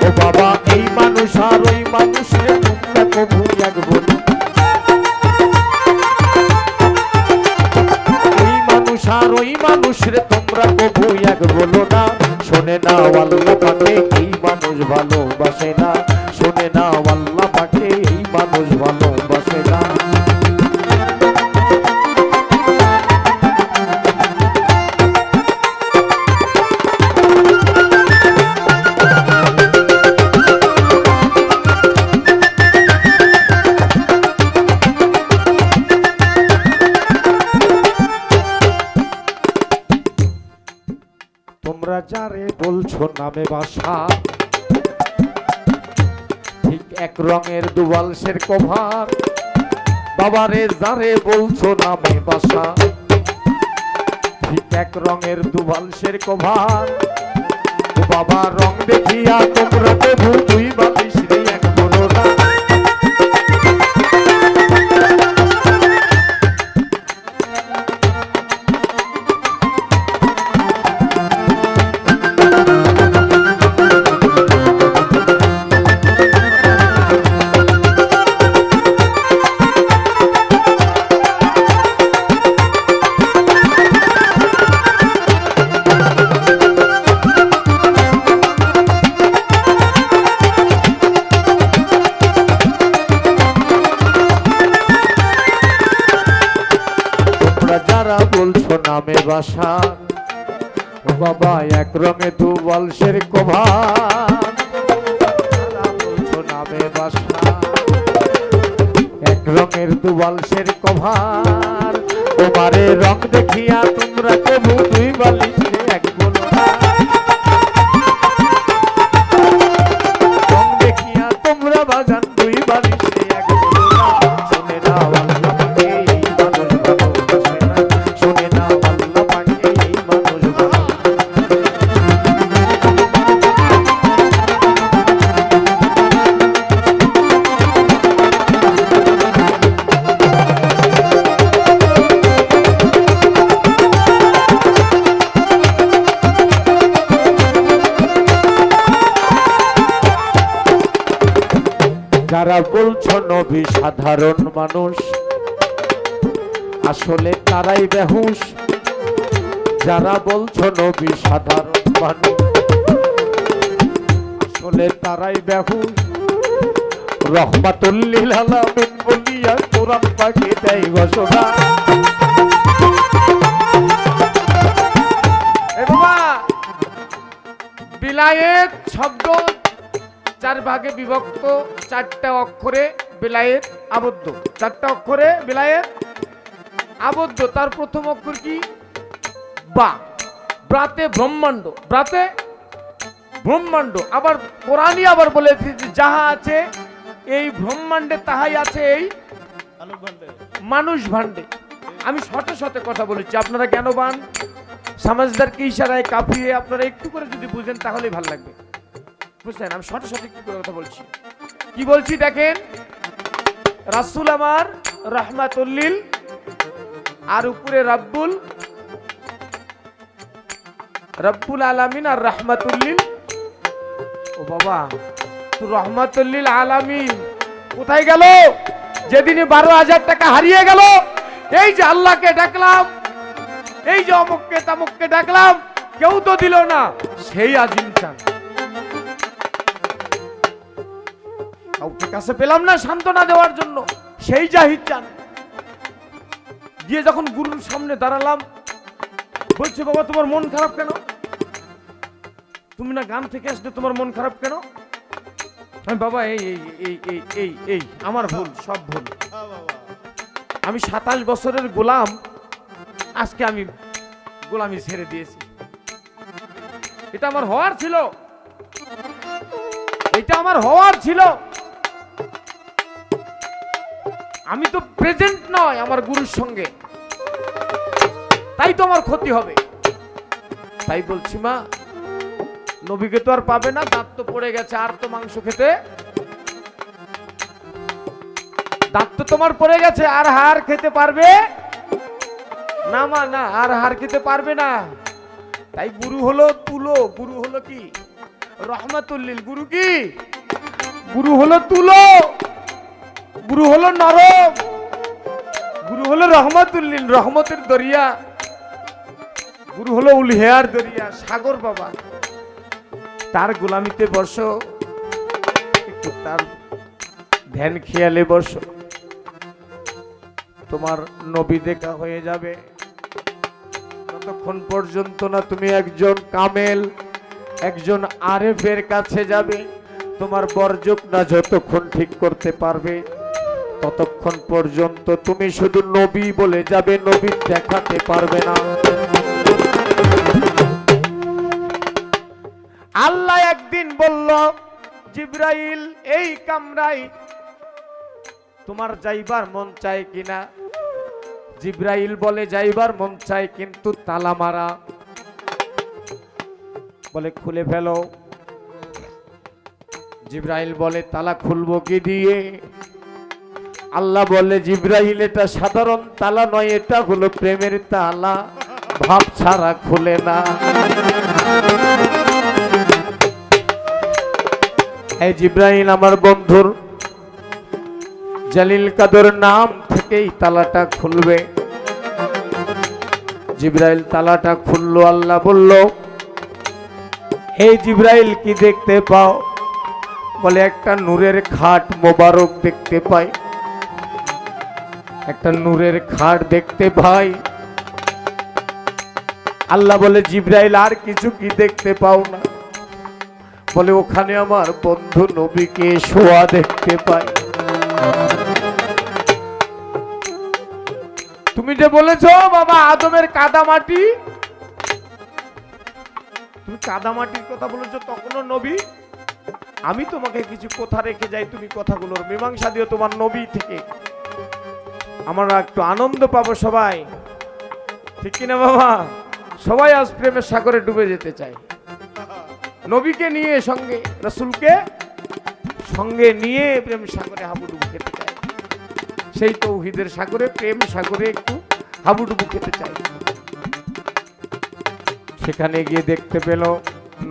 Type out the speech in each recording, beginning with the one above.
ও বাবা এই মানুষ আর ওই মানুষের তোমরা কবু এক বলো, এই মানুষ আর ওই মানুষের তোমরা কবু এক বলো না। শোনে না আল্লাহ পাকে এই মানুষ ভালোবাসে না, শোনে না আল্লাহ পাকে এই মানুষ ভালোবাসে না। তোমরা যারে বলছো নামে বাসা, ঠিক এক রঙের দুবালসের কভার। বাবারে যারে বলছো নামে বাসা, ঠিক এক রঙের দুবালসের কভার। বাবা রং দেখিয়া তোমরা প্রভু দুই বালিশ রে এক বলো না। যারা বলছো নামে বাসা, ও বাবা এক রঙে দু বলসের কভার। যারা বলছো নামে বাসা, এক রঙের দু বলসের কভার। তোমারে রং দেখিয়া তোমরা প্রভু দুই বালিশ রে এক বলো না। রং দেখিয়া তোমরা বাগান দুই বালিশ রে এক বলো না। শুনে না আল্লাহ পাকে এই মানুষ ভালোবাসে না, শুনে না আল্লাহ পাকে এই মানুষ যারা বলছো নবী সাধারণ মানুষ, আসলে তারাই বেহুশ। যারা বলছো নবী সাধারণ মানুষ, আসলে তারাই বেহুশ। রহমাতুল লিল আলামিন বলিয়া কোরআন পাকে দেয় ঘোষণা। বিলায়েত শব্দ চার ভাগে বিভক্ত, চারটা অক্ষরে বিলায়েত আবদ্ধ, চারটা অক্ষরে বিলায়েত আবদ্ধ। তার প্রথম অক্ষর কি? বা। ব্রাতে ব্রহ্মাণ্ড, ব্রাতে ব্রহ্মাণ্ড। আবার কোরআনই আবার বলেছে যাহা আছে এই ব্রহ্মাণ্ডে তাহাই আছে এই মানুষ ভাণ্ডে। আমি শত শত কথা বলেছি, আপনারা জ্ঞানবান সমাজদারকে ইশারায় কাঁপিয়ে আপনারা একটু করে যদি বুঝেন তাহলেই ভালো লাগবে, বুঝলেন? আমি শত শত একটু করে কথা বলছি। কি বলছি দেখেন, রাসূল আমার রাহমাতুল্লিল, আর উপরে রব্বুল আলামিন আর রাহমাতুল্লিল। ও বাবা, তো রহমাতুল্লিল আলামিন কোথায় গেল? যেদিনে 12,000 টাকা হারিয়ে গেল, এই যে আল্লাহকে ডাকলাম, এই যে অমুককে তামুককে ডাকলাম, কেউ তো দিল না। সেই আজিম চান, কাউকে কাছে পেলাম না সান্ত্বনা দেওয়ার জন্য, সেই জাহিদ চান। গিয়ে যখন গুরুর সামনে দাঁড়ালাম, বলছে বাবা তোমার মন খারাপ কেন? তুমি না গান থেকে আসলে, তোমার মন খারাপ কেন? বাবা এই এই এই এই এই এই আমার ভুল, সব ভুল। আমি 27 বছরের গোলাম, আজকে আমি গোলামি ছেড়ে দিয়েছি। এটা আমার হওয়ার ছিল, এটা আমার হওয়ার ছিল। আমি তো প্রেজেন্ট নয় আমার গুরুর সঙ্গে, তাই তো আমার ক্ষতি হবে। তাই বলছি মা, নবীকে তো আর পাবে না, দাঁত তো পড়ে গেছে, আর তো মাংস খেতে, দাঁত তো তোমার পড়ে গেছে, আর হাড় খেতে পারবে না মা, না আর হাড় খেতে পারবে না। তাই গুরু হলো তুলো, গুরু হলো কি রহমাতুল্লিল। গুরু কি? গুরু হলো তুলো, গুরু হলো নরম, গুরু হলো রহমাতুল্লিল, রহমতের দরিয়া। গুরু হলো উলহেয়ার দরিয়া, সাগর বাবা। তার গোলামিতে বসো, একটু তার ধ্যান খেয়ালে বসো, তোমার নবী দেখা হয়ে যাবে। ততক্ষণ পর্যন্ত না তুমি একজন কামেল, একজন আরেফের কাছে যাবে, তোমার বর্জক না যতক্ষণ ঠিক করতে পারবে, ততক্ষণ পর্যন্ত তুমি শুধু নবী বলে যাবে, নবী দেখাতে পারবে না। আল্লাহ একদিন বলল, জিবরাইল এই কামরায় তোমার যাইবার মন চায় কিনা? জিবরাইল বলে যাইবার মন চায়, কিন্তু তালা মারা। বলে খুলে ফেলো। জিবরাইল বলে তালা খুলবো কি দিয়ে? আল্লাহ বলে জিবরাইল এটা সাধারণ তালা নয়, এটা হলো প্রেমের তালা, ভাব ছাড়া খুলে না। এই জিবরাইল আমার বন্ধুর জালিল কাদের নাম থেকেই তালাটা খুলবে। জিবরাইল তালাটা খুললো। আল্লাহ বলল, হে জিবরাইল কি দেখতে পাও? বলে একটা নূরের খাট মোবারক দেখতে পাই, একটা নূরের খাট দেখতে পাই। আল্লাহ বলে জিবরাইল আর কিছু কি দেখতে পাও না? বলে ওখানে আমার বন্ধু নবীকে শোয়া দেখতে পাই। তুমি যে বলেছো বাবা আদমের কাদামাটি, তুমি কাদামাটির কথা বলেছো, তখনও নবী। আমি তোমাকে কিছু কথা রেখে যাই, তুমি কথাগুলোর মীমাংসা দিও তোমার নবী থেকে, আমরা একটু আনন্দ পাবো সবাই, ঠিক কিনা বাবা? সবাই আজ প্রেমের সাগরে ডুবে যেতে চায়, নবীকে নিয়ে সঙ্গে, রাসূলকে সঙ্গে নিয়ে প্রেম সাগরে হাবুডুবু খেতে চায়। সেই তৌহিদের সাগরে, প্রেম সাগরে একটু হাবুডুবু খেতে চায়। সেখানে গিয়ে দেখতে পেল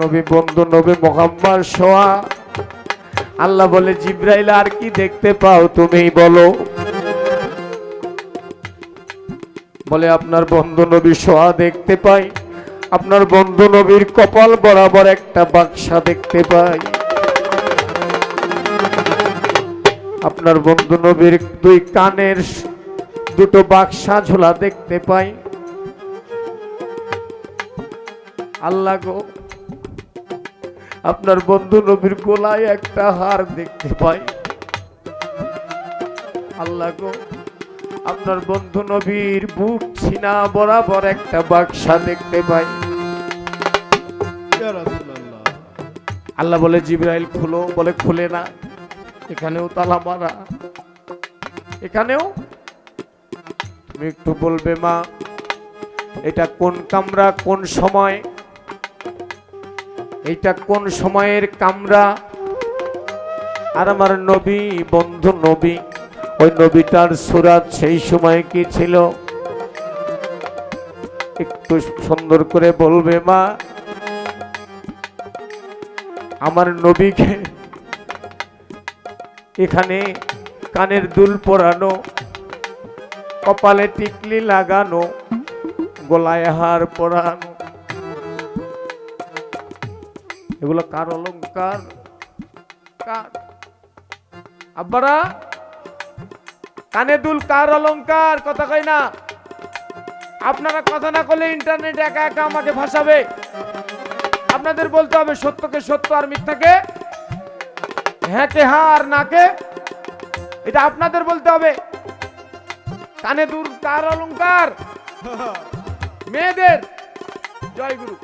নবী বন্ধু, নবী মুহাম্মদ শোয়া। আল্লাহ বলে জিবরাইল আর কি দেখতে পাও তুমিই বলো। বলে আপনার বন্ধু নবী শোয়া দেখতে পাই, আপনার বন্ধু নবীর কপাল বরাবর একটা বাক্সা দেখতে পাই, আপনার বন্ধু নবীর দুই কানের দুটো বাক্সা ঝোলা দেখতে পাই। আল্লাহ গো, আপনার বন্ধু নবীর গলায় একটা হার দেখতে পাই। আল্লাহ গো, আপনার বন্ধু নবীর বুক সিনা বরাবর একটা বাক্সা দেখতে পাই। আল্লাহ বলে জিবরাইল খুলো। বলে খুলে না, এখানেও তালা মারা, এখানেও। তুমি একটু বলবে মা এটা কোন কামরা, কোন সময়, এইটা কোন সময়ের কামরা? আর আমার নবী বন্ধু নবী, ওই নবীটার সুরাত সেই সময় কি ছিল? একটু সুন্দর করে বলবে মা। আমার নবীকে এখানে কানের দুল পরানো, কপালে টিকলি লাগানো, গলায় হার পরানো, এগুলো কার অলংকার? কার? আব্বারা, কানে দুল কার অলংকার? কথা কই না। আপনারা কথা না করলে ইন্টারনেট একা একা আমাকে ভাসাবে। আপনাদের বলতে হবে সত্যকে সত্য আর মিথ্যাকে হ্যাঁ কে হ্যাঁ আর না কে, এটা আপনাদের বলতে হবে। কানে দুল কার অলংকার? মেয়েদের। জয় গুরু।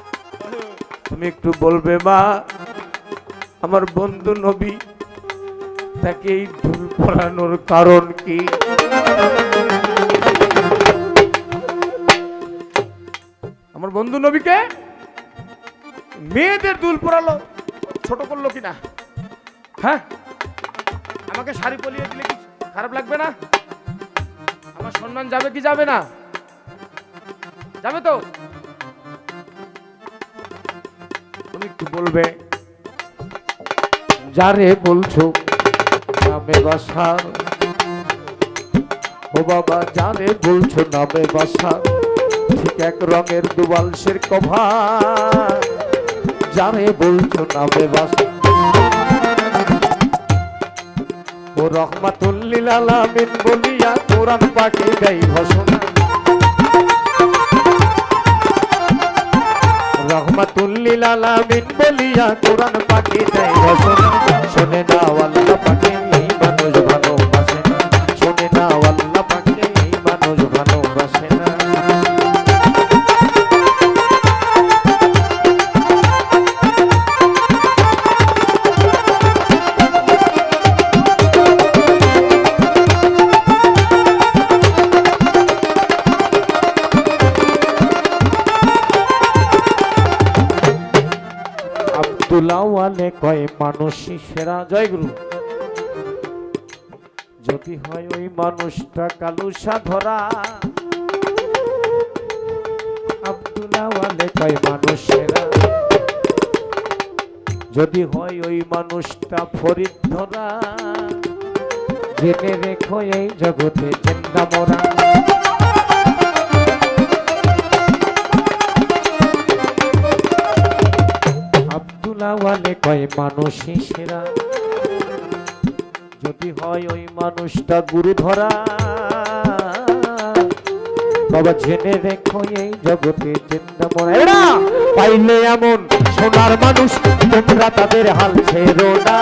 তুমি একটু বলবে মা আমার বন্ধু নবী তাকে এই দুল পরানোর কারণ কি? আমার বন্ধু নবীকে মেয়েদের দুল পরালো, ছোট করলো কিনা? হ্যাঁ, আমাকে শাড়ি পরিয়ে দিলে কি খারাপ লাগবে না? আমার সম্মান যাবে কি যাবে না? যাবে তো। তুমি একটু বলবে যারে বলছো নামে বাসার, ও বাবা যারে বলছো নামে বাসার, ঠিক এক রঙের দুবালসের কভার, যারে বলছো নামে বাসার। ও রহমাতুল লিল আলামিন বলিয়া কোরআন পাকে দেয় ঘোষণা, রহমাতুল লিল আলামিন বলিয়া কোরআন পাকে দেয় ঘোষণা। শোনে না আল্লাহ পাকে এই মানুষ ভালোবাসে না, শোনে না আল্লাহ পাকে এই মানুষ ভালোবাসে না। আব্দুল্লাওয়ালে কয় মানুষই সেরা, জয়গুরু। যদি হয় ওই মানুষটা কালুসা ধরা, আব্দুল্লাওয়ালে কয় মানুষ সেরা, যদি হয় ওই মানুষটা ফরিদ ধরা, জেনে রেখো এই জগতে জিন্দা মরা। আব্দুল্লাওয়ালে কয় মানুষই সেরা, যদি হয় ওই মানুষটা গুরু ধরা, বাবা জেনে রেখো এই জগতে জিন্দা মরা। এরা পাইলে এমন সোনার মানুষ তোমরা তাদের হাল ছেড়ো না।